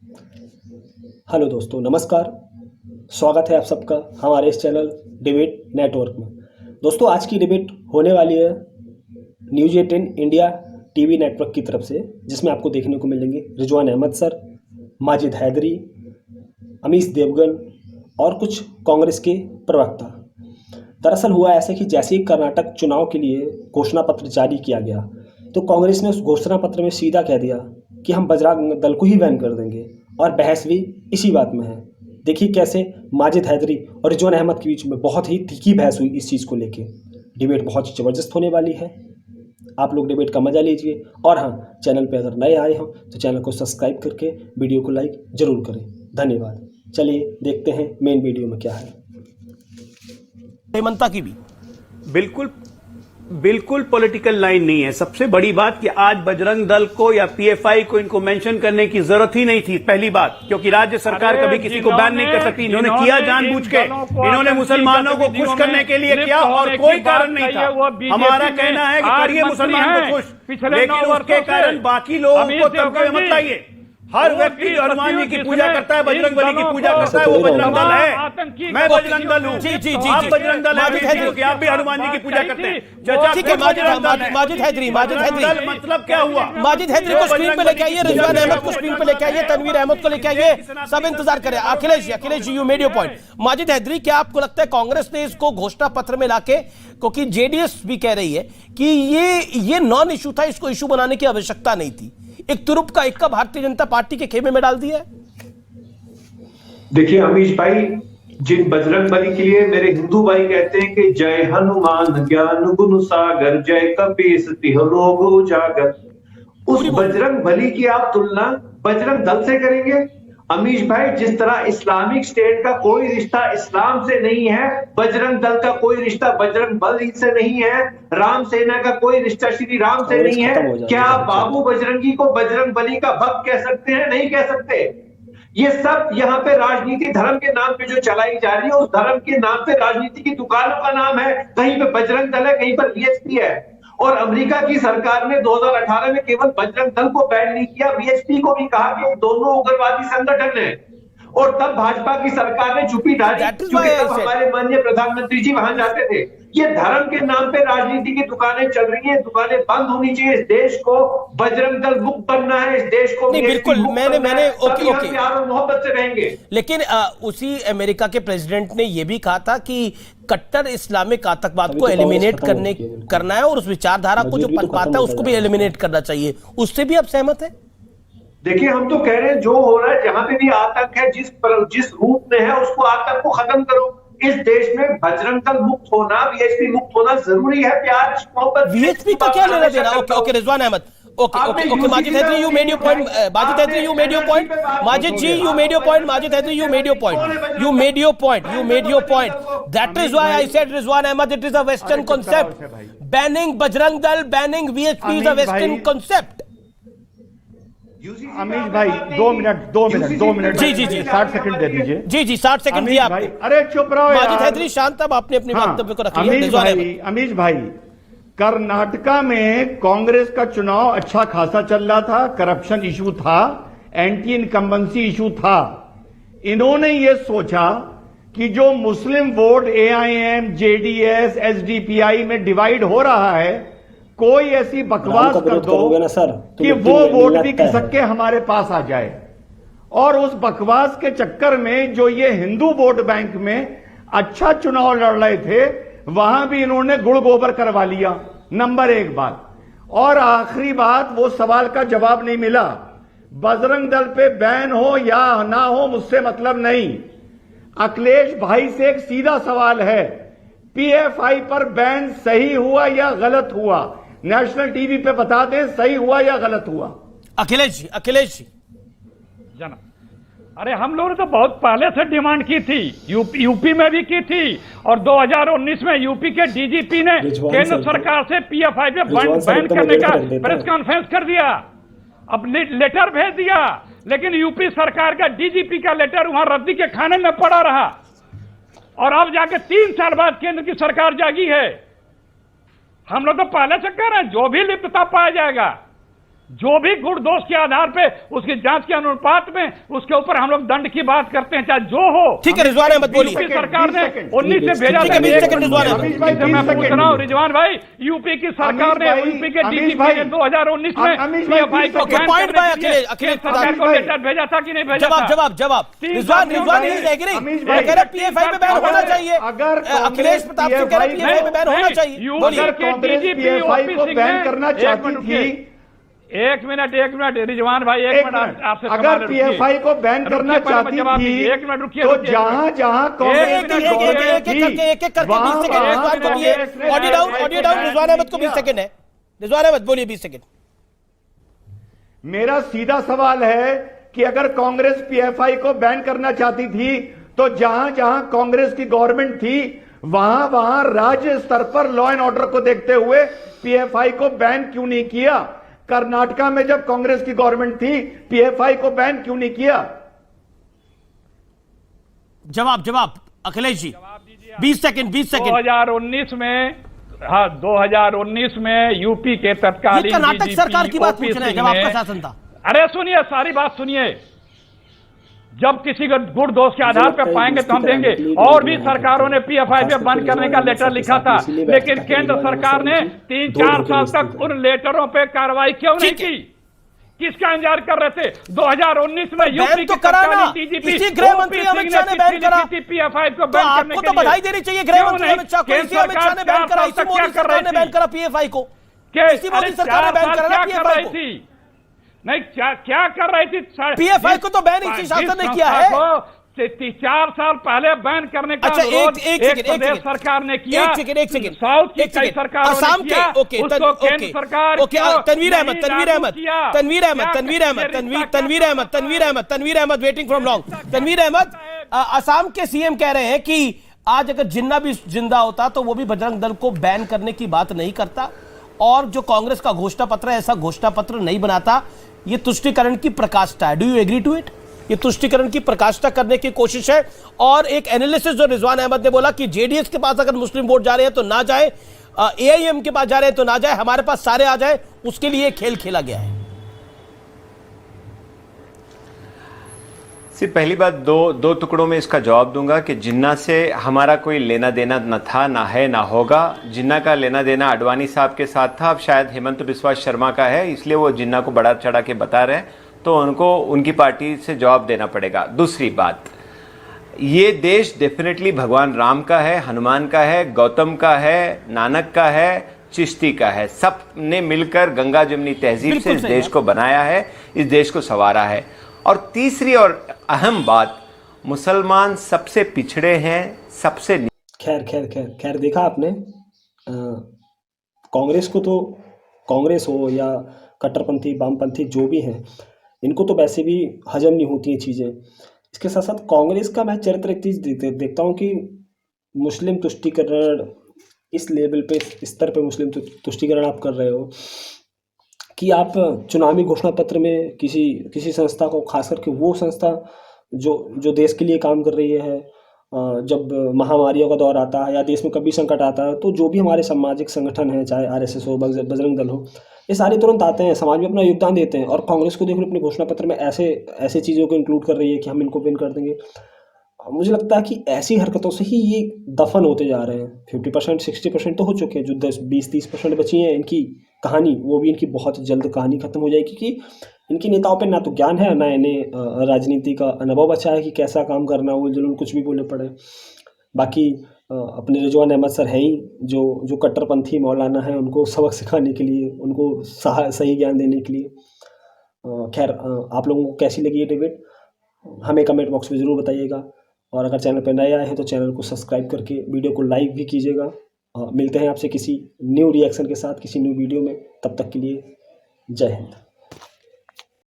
Hello दोस्तों, नमस्कार। स्वागत है आप सबका हमारे इस चैनल डिबेट नेटवर्क में। दोस्तों, आज की डिबेट होने वाली है न्यूज़ 18 इंडिया टीवी नेटवर्क की तरफ से, जिसमें आपको देखने को मिलेंगे रिजवान अहमद सर, माजिद हैदरी, अमीश देवगन और कुछ कांग्रेस के प्रवक्ता। दरअसल हुआ ऐसे कि जैसे ही कर्नाटक चुनाव के लिए घोषणा पत्र जारी किया गया, तो कांग्रेस ने उस घोषणा पत्र में सीधा कह दिया कि हम बजरंग दल को ही बैन कर देंगे, और बहस भी इसी बात में है। देखिए कैसे माजिद हैदरी और रिजवान अहमद के बीच में बहुत ही तीखी बहस हुई इस चीज़ को लेके। डिबेट बहुत ही ज़बरदस्त होने वाली है। आप लोग डिबेट का मजा लीजिए, और हाँ, चैनल पे अगर नए आए हो तो चैनल को सब्सक्राइब करके वीडियो को लाइक ज़रूर करें। धन्यवाद। चलिए देखते हैं मेन वीडियो में क्या है। हेमंता की भी बिल्कुल पॉलिटिकल लाइन नहीं है। सबसे बड़ी बात कि आज बजरंग दल को या पीएफआई को इनको मेंशन करने की जरूरत ही नहीं थी। पहली बात, क्योंकि राज्य सरकार कभी किसी को बैन नहीं कर सकती। इन्होंने किया जानबूझ के, इन्होंने मुसलमानों को खुश करने के लिए किया और कोई कारण नहीं था। हमारा कहना है कि करिए मुसलमान को खुश, लेकिन उसके कारण बाकी लोगों को तबके में मत लाइए। हर व्यक्ति हनुमान जी की पूजा करता है, बजरंग बली की पूजा करता है, वो बजरंग दल है। मैं बजरंग दल हूँ, आप बजरंग दल है, कि आप भी हनुमान जी की पूजा करते हैं। ठीक है, माजिद हैदरी मतलब क्या हुआ? माजिद हैदरी को स्क्रीन पे लेके आइए, रिजवान अहमद को स्क्रीन पे लेके आइए, तनवीर अहमद को लेके आइए, सब इंतजार करें। Akhilesh you made your point. Majid Haidari, क्या आपको लगता है कांग्रेस ने इसको घोषणा पत्र में लाके, क्योंकि जेडीएस भी कह रही है कि ये नॉन इशू था, इसको इशू बनाने की आवश्यकता नहीं थी, एक तुरुप का इक्का भारतीय जनता पार्टी के खेमे में डाल दिया है? देखिए अमीश भाई, जिन बजरंग बली के लिए मेरे हिंदू भाई कहते हैं कि जय हनुमान ज्ञान गुण सागर, जय कपीस तिह लोग उजागर, उस बजरंग बली की आप तुलना बजरंग दल से करेंगे? अमीश भाई, जिस तरह इस्लामिक स्टेट का कोई रिश्ता इस्लाम से नहीं है, बजरंग दल का कोई रिश्ता बजरंग बली से नहीं है, राम सेना का कोई रिश्ता श्री राम से नहीं है, क्या आप बाबू बजरंगी को बजरंग बली का भक्त कह सकते हैं? नहीं कह सकते। ये सब यहाँ पे राजनीति धर्म के नाम पे जो चलाई जा रही है, उस धर्म के नाम पे राजनीति की दुकानों का नाम है। कहीं पे बजरंग दल है, कहीं पर वीएचपी है। और अमेरिका की सरकार ने 2018 में केवल बजरंग दल को बैन नहीं किया, वीएचपी को भी कहा कि दोनों उग्रवादी संगठन है। और तब भाजपा की सरकार ने चुप्पी ढाली, क्योंकि तब हमारे माननीय प्रधानमंत्री जी वहां जाते थे। ये धर्म के नाम पे राजनीति की दुकानें चल रही हैं, दुकानें बंद होनी चाहिए। इस देश को बजरंग दल मुक्त बनना है, इस देश को नहीं, बिल्कुल, मैंने ओके प्यार और मोहब्बत से रहेंगे। लेकिन उसी अमेरिका के प्रेसिडेंट ने यह भी कहा था कि कट्टर इस्लामिक आतंकवाद को एलिमिनेट करना है, और उस विचारधारा को जो पनपाता है उसको भी एलिमिनेट करना चाहिए। उससे भी आप सहमत है? देखिए, हम तो कह रहे हैं जो हो रहा है, जहां पे भी आतंक है, जिस रूप में है, उसको आतंक को खत्म करो। इस देश में बजरंग दल मुक्त होना, वीएचपी मुक्त होना जरूरी है। प्यार मोहब्बत, वीएचपी का क्या लेना देना? Okay Rizwan Ahmed, okay Majid Haidari, you made your point. Majid Haidari, you made your point. Majid ji, you made your point. Majid Haidari, you made your point. You made your point. That is why I said, Rizwan Ahmed, it is a western concept. Banning Bajrang Dal, banning VHP is a western concept. Amish भाई, 2 minute जी 60 second दे दीजिए। जी 60 second दिया आपने। अरे चुप रहो यार। माजिद हैदरी शांत, अब आपने अपने वक्तव्य को रख लिया। अमीश भाई, कर्नाटका में कांग्रेस का चुनाव अच्छा खासा चल रहा था, करप्शन इशू था, एंटी इनकम्बेंसी इशू था। इन्होंने ये सोचा कि जो मुस्लिम वोट एआईएम, जेडीएस, एसडीपीआई में डिवाइड हो रहा है, कोई ऐसी बकवास कर दो कि वो वोट भी खिसक के हमारे पास आ जाए। और उस बकवास के चक्कर में जो ये हिंदू वोट बैंक में अच्छा चुनाव लड़ रहे थे, वहां भी इन्होंने गुड़ गोबर करवा लिया। नंबर 1 बात। और आखिरी बात, वो सवाल का जवाब नहीं मिला। बजरंग दल पे बैन हो या ना हो, मुझसे मतलब नहीं। अखिलेश भाई से एक सीधा सवाल है, पीएफआई पर बैन सही हुआ या गलत हुआ? नेशनल टीवी पे बता दें, सही हुआ या गलत हुआ? अखिलेश जी जना, अरे हम लोगों ने तो बहुत पहले से डिमांड की थी, यूपी में भी की थी, और 2019 में यूपी के डीजीपी ने केंद्र सरकार से पीएफआई पे बैन करने का प्रेस कॉन्फ्रेंस कर दिया, अब लेटर भेज दिया। लेकिन यूपी सरकार का डीजीपी का लेटर वहां रद्दी के खाने में पड़ा रहा, और अब जाके 3 साल बाद केंद्र की सरकार जागी है। हम लोग तो पहले से कह रहे हैं, जो भी लिप्तता पाया जाएगा जो भी गुण दोष के आधार पे उसकी जांच के अनुपात में उसके ऊपर हम लोग दंड की बात करते हैं, चाहे जो हो। ठीक है रिजवान अहमद बोलिए। यूपी सरकार ने 19 से भेजा ठीक है, 20 सेकंड रिजवान अहमद। मैं पूछ रहा हूँ रिजवान भाई, यूपी की सरकार ने यूपी के डीजीपी ने 2019 में पीएफआई को बैन पॉइंट बाय अखिलेश सरकार को लेटर भेजा था कि नहीं भेजा था? जवाब रिजवान कह रहे पीएफआई पे बैन होना चाहिए। अखिलेश प्रताप सिंह कह रहे पीएफआई पे बैन होना चाहिए। यूपी के डीजीपी ओपी सिंह बैन करना चाहती थी। एक मिनट रिजवान भाई, एक मिनट आपसे अगर पीएफआई को बैन करना चाहती थी, एक मिनट रुकिए, तो जहां जहां कांग्रेस एक करके 20 सेकंड रिजवान को दिए। ऑडियो डाउन रिजवान अहमद को 20 सेकंड है। रिजवान अहमद बोलिए 20 सेकंड। मेरा सीधा सवाल है कि अगर कांग्रेस पीएफआई को बैन करना चाहती थी तो जहां जहां कांग्रेस की गवर्नमेंट थी वहां वहां राज्य स्तर पर लॉ एंड ऑर्डर को देखते हुए पीएफआई को बैन क्यों नहीं किया? कर्नाटका में जब कांग्रेस की गवर्नमेंट थी पीएफआई को बैन क्यों नहीं किया? जवाब अखिलेश जी 20 सेकंड 2019 में, हाँ 2019 में यूपी के तत्कालीन कर्नाटक सरकार की बात पूछ रहे हैं जब आपका शासन था। अरे सुनिए, सारी बात सुनिए। जब किसी को गुण दोष के आधार पर पाएंगे तो हम देंगे। और भी सरकारों ने पीएफआई पे बंद करने का लेटर लिखा था, लेकिन केंद्र सरकार ने 3-4 साल तक उन लेटरों पे कार्रवाई क्यों नहीं की? किसका इंतजार कर रहे थे? 2019 में यूपी तो करा ना, इसी गृह मंत्री अमित शाह ने बैन करा। पीएफआई को तो बैन करने आपको के तो लिए बधाई देनी चाहिए गृह मंत्री अमित शाह को। इसी अमित शाह ने बैन करा, इसी मोदी सरकार ने बैन करा पीएफआई को। इसी मोदी सरकार ने बैन करा पीएफआई को। नहीं, क्या कर रही थी? पीएफआई को तो बैन इसी शासन ने किया है। 4 साल पहले बैन करने का अच्छा, अनुरोध एक सेकंड सरकार ने किया। एक सेकंड साउथ की कई सरकारों असम ने किया। के उसको केंद्र सरकार Tanveer Ahmed waiting from long. Tanveer Ahmed, Assam के सीएम कह रहे हैं कि आज अगर जिन्ना भी जिंदा होता तो वो भी बजरंग दल को बैन करने की बात नहीं करता, और जो कांग्रेस का घोषणा पत्र है ऐसा घोषणा पत्र नहीं बनाता। ये तुष्टीकरण की प्रकाष्ठा है। Do you agree to it? ये तुष्टीकरण की प्रकाष्ठा करने की कोशिश है। और एक एनालिसिस जो रिजवान अहमद ने बोला कि जेडीएस के पास अगर मुस्लिम वोट जा रहे हैं तो ना जाए, एआईएम के पास जा रहे हैं तो ना जाए, हमारे पास सारे आ जाए, उसके लिए खेल खेला गया है। सिर्फ पहली बात दो टुकड़ों में इसका जवाब दूंगा कि जिन्ना से हमारा कोई लेना देना न था, ना है, ना होगा। जिन्ना का लेना देना आडवाणी साहब के साथ था, अब शायद हेमंत बिस्वा शर्मा का है, इसलिए वो जिन्ना को बढ़ा चढ़ा के बता रहे हैं, तो उनको उनकी पार्टी से जवाब देना पड़ेगा। दूसरी बात, ये देश डेफिनेटली भगवान राम का है, हनुमान का है, गौतम का है, नानक का है, चिश्ती का है। सब ने मिलकर गंगा जमुनी तहजीब से इस देश को बनाया है, इस देश को संवारा है। और तीसरी और अहम बात, मुसलमान सबसे पिछड़े हैं, सबसे खैर देखा आपने, कांग्रेस को तो, कांग्रेस हो या कट्टरपंथी वामपंथी जो भी हैं, इनको तो वैसे भी हजम नहीं होती हैं चीज़ें। इसके साथ साथ कांग्रेस का मैं चरित्र एक चीज़ देखता हूँ कि मुस्लिम तुष्टीकरण इस लेवल पे, इस स्तर पे मुस्लिम तुष्टीकरण आप कर रहे हो कि आप चुनावी घोषणा पत्र में किसी संस्था को, खास करके वो संस्था जो देश के लिए काम कर रही है, जब महामारियों का दौर आता है या देश में कभी संकट आता है, तो जो भी हमारे सामाजिक संगठन हैं, चाहे आरएसएस हो, बजरंग दल हो, ये सारे तुरंत आते हैं, समाज में अपना योगदान देते हैं। और कांग्रेस को देखो अपने घोषणा पत्र में ऐसे चीज़ों को इंक्लूड कर रही है कि हम इनको विन कर देंगे। मुझे लगता है कि ऐसी हरकतों से ही ये दफन होते जा रहे हैं। 50% 60% तो हो चुके हैं, जो 10-20-30% बची हैं इनकी कहानी, वो भी इनकी बहुत जल्द कहानी खत्म हो जाएगी, क्योंकि इनके नेताओं पे ना तो ज्ञान है, ना इन्हें राजनीति का अनुभव बचा है कि कैसा काम करना, वो जुल्म कुछ भी बोले पड़े। बाकी अपने रिजवान अहमद सर हैं ही जो कट्टरपंथी मौलाना हैं, उनको सबक सिखाने के लिए, उनको सही ज्ञान देने के लिए। खैर, आप लोगों को कैसी लगी ये डिबेट हमें कमेंट बॉक्स में ज़रूर बताइएगा। और अगर चैनल पर नए आए हैं तो चैनल को सब्सक्राइब करके वीडियो को लाइक भी कीजिएगा। मिलते हैं आपसे किसी न्यू रिएक्शन के साथ, किसी न्यू वीडियो में। तब तक के लिए जय हिंद।